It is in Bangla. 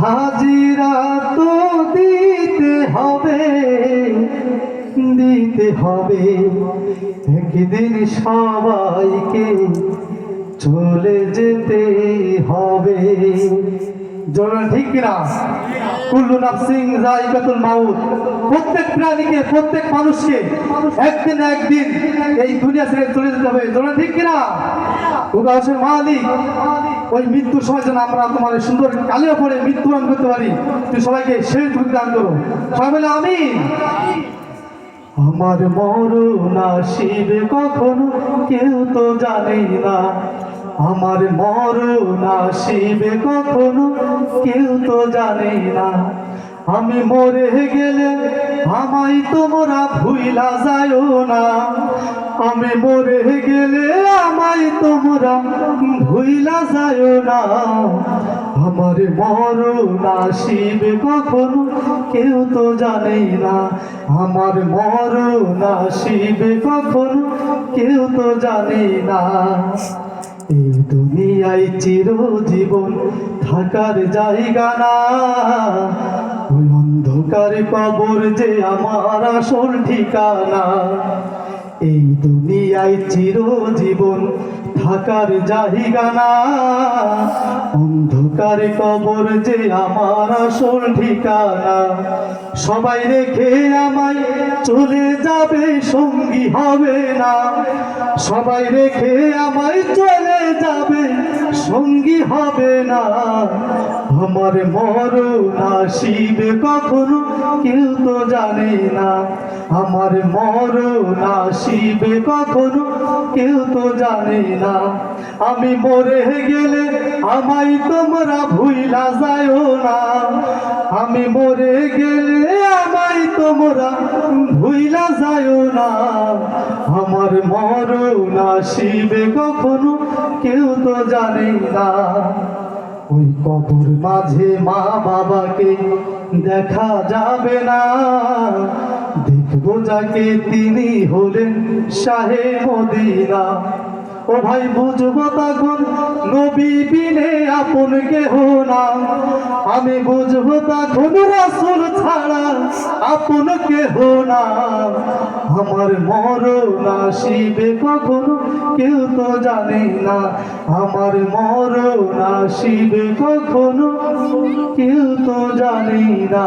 হাজিরা তো দিতে হবে, দিতে হবে একদিন সবাইকে চলে যেতে হবে। জোরে ঠিক কিনা? কুল্লু নাফসিন যায়কাতুল মাউত। প্রত্যেক প্রাণীকে, প্রত্যেক মানুষকে একদিন না একদিন এই দুনিয়া ছেড়ে চলে যেতে হবে। জোরে ঠিক কিনা? উগাসের মালিক ওই মৃত্যুর সময় যেন আমরা তোমার সুন্দর কালিয়া পড়ে মৃত্যুবরণ করতে পারি। তুই সবাইকে সেই সুযোগ দান করো। সবাই বলে আমিন। আমার মরণ আসিবে কখনো কেউ তো জানে না, আমার মরণ আসিবে কখনো কেউ তো জানে না। আমি মরে গেলে আমায় তোমরা ভুইলা যায়ও না, আমি মরে গেলে আমায় তোমরা ভুইলা যায়ও না। আমার মরণ আসিবে কখনো কেউ তো জানে না, আমার মরণ আসিবে কখনো কেউ তো জানে না। এই দুনিয়ায় চিরজীবন থাকার জায়গা না, ওই অন্ধকার কবর যে আমার আসল ঠিকানা। এই দুনিয়ায় চিরজীবন থাকার জায়গা না, অন্ধকার কবর যে আমার আসল ঠিকানা। সবাই রেখে আমায় চলে যাবে, সঙ্গী হবে না, সবাই রেখে আমায় চলে যাবে, সঙ্গী হবে না। আমার মরণ আসিবে কখনো কেউ তো জানে না, আমার মরণ আসিবে কখনো কেউ তো জানে না। আমি মরে গেলে আমায় তোমরা ভুইলা যায়ও না, আমি মরে গেলে আমায় তোমরা ভুইলা যায়ও না। আমার মরণ আসিবে কখনো কেউ তো জানে না। ওই কবর মাঝে মা বাবাকে দেখা যাবে না, দেখবো যাকে তিনি হলেন শাহে মদিনা। ও ভাই বুঝবো তখন নবী বিনে আপন কেহ না, আমি বুঝবো তখন রাসূল ছাড়া আপন কেহ না। আমার মরণ আসিবে কখনো কেউ তো জানে না, আমার মরণ আসিবে কখনো কেউ তো জানে না।